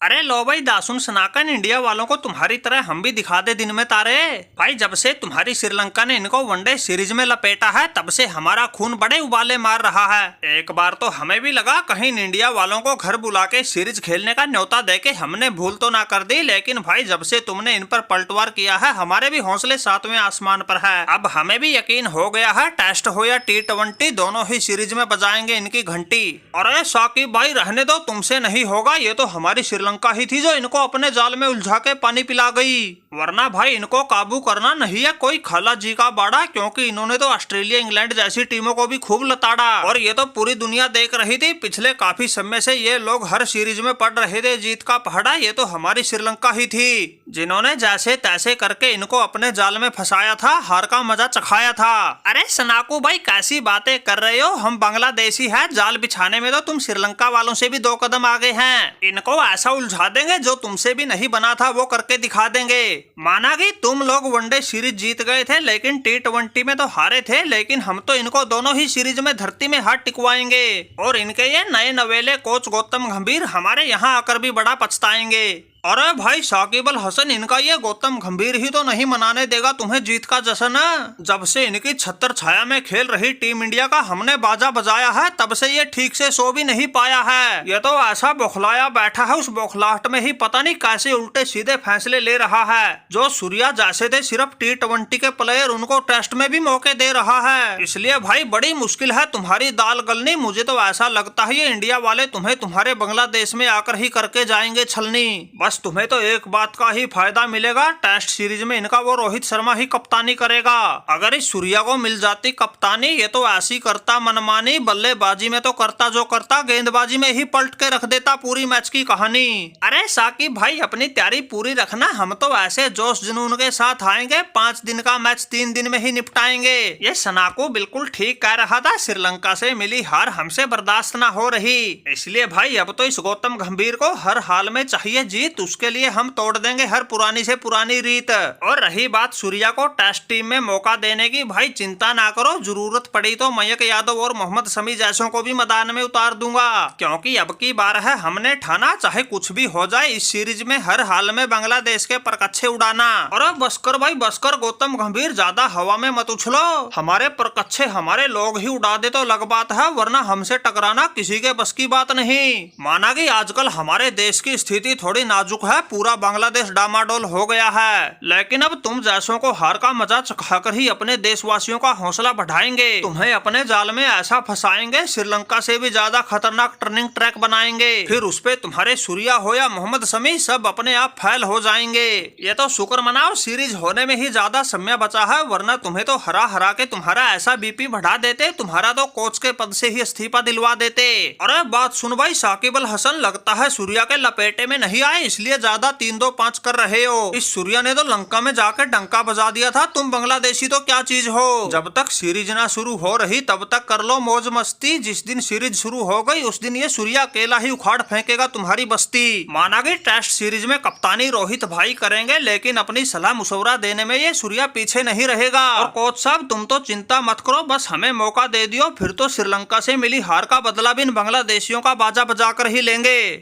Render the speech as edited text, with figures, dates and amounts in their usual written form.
अरे लो भाई दासुन सनाकन, इंडिया वालों को तुम्हारी तरह हम भी दिखा दे दिन में तारे। भाई जब से तुम्हारी श्रीलंका ने इनको वनडे सीरीज में लपेटा है तब से हमारा खून बड़े उबाले मार रहा है। एक बार तो हमें भी लगा कहीं इंडिया वालों को घर बुला के सीरीज खेलने का न्योता देके हमने भूल तो ना कर दी, लेकिन भाई जब से तुमने इन पर पलटवार किया है हमारे भी हौसले सातवें आसमान पर है। अब हमें भी यकीन हो गया है टेस्ट हो या T20 दोनों ही सीरीज में बजाएंगे इनकी घंटी। अरे साकिब भाई रहने दो, तुमसे नहीं होगा, ये तो हमारी श्रीलंका ही थी जो इनको अपने जाल में उलझा के पानी पिला गई, वरना भाई इनको काबू करना नहीं है कोई खाला जी का बाड़ा, क्योंकि इन्होंने तो ऑस्ट्रेलिया इंग्लैंड जैसी टीमों को भी खूब लताड़ा। और ये तो पूरी दुनिया देख रही थी, पिछले काफी समय से ये लोग हर सीरीज में पड़ रहे थे जीत का पहाड़ा। ये तो हमारी श्रीलंका ही थी जिन्होंने जैसे तैसे करके इनको अपने जाल में फंसाया था, हार का मजा चखाया था। अरे सनाकू भाई कैसी बातें कर रहे हो, हम बांग्लादेशी है, जाल बिछाने में तो तुम श्रीलंका वालों से भी 2 कदम आगे हैं। इनको ऐसा उलझा देंगे जो तुमसे भी नहीं बना था वो करके दिखा देंगे। माना कि तुम लोग वनडे सीरीज जीत गए थे लेकिन T20 में तो हारे थे, लेकिन हम तो इनको दोनों ही सीरीज में धरती में हाथ टिकवाएंगे और इनके ये नए नवेले कोच गौतम गंभीर हमारे यहाँ आकर भी बड़ा पछताएंगे। अरे भाई साकिब अल हसन, इनका ये गौतम गंभीर ही तो नहीं मनाने देगा तुम्हें जीत का जश्न। जब से इनकी छत्र छाया में खेल रही टीम इंडिया का हमने बाजा बजाया है तब से ये ठीक से सो भी नहीं पाया है। ये तो ऐसा बौखलाया बैठा है, उस बौखलाहट में ही पता नहीं कैसे उल्टे सीधे फैसले ले रहा है। जो सूर्या जैसे थे सिर्फ T20 के प्लेयर उनको टेस्ट में भी मौके दे रहा है, इसलिए भाई बड़ी मुश्किल है तुम्हारी दाल गलनी। मुझे तो ऐसा लगता है ये इंडिया वाले तुम्हें तुम्हारे बांग्लादेश में आकर ही करके जाएंगे छलनी। बस तुम्हें तो एक बात का ही फायदा मिलेगा, टेस्ट सीरीज में इनका वो रोहित शर्मा ही कप्तानी करेगा। अगर इस सूर्या को मिल जाती कप्तानी, ये तो ऐसी करता मनमानी, बल्लेबाजी में तो करता जो करता, गेंदबाजी में ही पलट के रख देता पूरी मैच की कहानी। अरे साकिब भाई अपनी तैयारी पूरी रखना, हम तो ऐसे जोश जुनून के साथ आएंगे, 5 दिन का मैच 3 दिन में ही निपटाएंगे। ये सनाको बिल्कुल ठीक कह रहा था, श्रीलंका से मिली हार हमसे बर्दाश्त न हो रही, इसलिए भाई अब तो इस गौतम गंभीर को हर हाल में चाहिए जीत, उसके लिए हम तोड़ देंगे हर पुरानी से पुरानी रीत। और रही बात सूर्या को टेस्ट टीम में मौका देने की, भाई चिंता ना करो, जरूरत पड़ी तो मयंक यादव और मोहम्मद शमी जैसों को भी मैदान में उतार दूंगा, क्योंकि अब की बार है हमने ठाना चाहे कुछ भी हो जाए इस सीरीज में हर हाल में बांग्लादेश के परकच्छे उड़ाना। और बसकर भाई बसकर, गौतम गंभीर ज्यादा हवा में मत उछलो, हमारे परकच्छे हमारे लोग ही उड़ा दे तो लग बात है, वरना हमसे टकराना किसी के बस की बात नहीं। माना कि आजकल हमारे देश की स्थिति थोड़ी नाजुक है, पूरा बांग्लादेश डामाडोल हो गया है, लेकिन अब तुम जैसों को हार का मजा चखाकर ही अपने देशवासियों का हौसला बढ़ाएंगे, तुम्हें अपने जाल में ऐसा फंसाएंगे, श्रीलंका से भी ज्यादा खतरनाक टर्निंग ट्रैक बनाएंगे, फिर उस पे तुम्हारे सूर्या हो या मोहम्मद शमी सब अपने आप फैल हो जाएंगे। ये तो शुक्र मनाओ सीरीज होने में ही ज्यादा समय बचा है, वरना तुम्हें तो हरा हरा के तुम्हारा ऐसा बीपी बढ़ा देते, तुम्हारा तो कोच के पद से ही इस्तीफा दिलवा देते। अरे बात सुन भाई साकिब अल हसन, लगता है सूर्या के लपेटे में नहीं आए इसलिए ज्यादा 3-2-5 कर रहे हो। इस सूर्या ने तो लंका में जाकर डंका बजा दिया था, तुम बांग्लादेशी तो क्या चीज हो। जब तक सीरीज ना शुरू हो रही तब तक कर लो मौज मस्ती, जिस दिन सीरीज शुरू हो गई उस दिन ये सूर्या अकेला ही उखाड़ फेंकेगा तुम्हारी बस्ती। माना कि टेस्ट सीरीज में कप्तानी रोहित भाई करेंगे, लेकिन अपनी सलाह मुशवरा देने में ये सूर्या पीछे नहीं रहेगा। और कोच साहब तुम तो चिंता मत करो, बस हमें मौका दे दियो, फिर तो श्रीलंका से मिली हार का बदला भी इन बांग्लादेशियों का बाजा बजा कर ही लेंगे।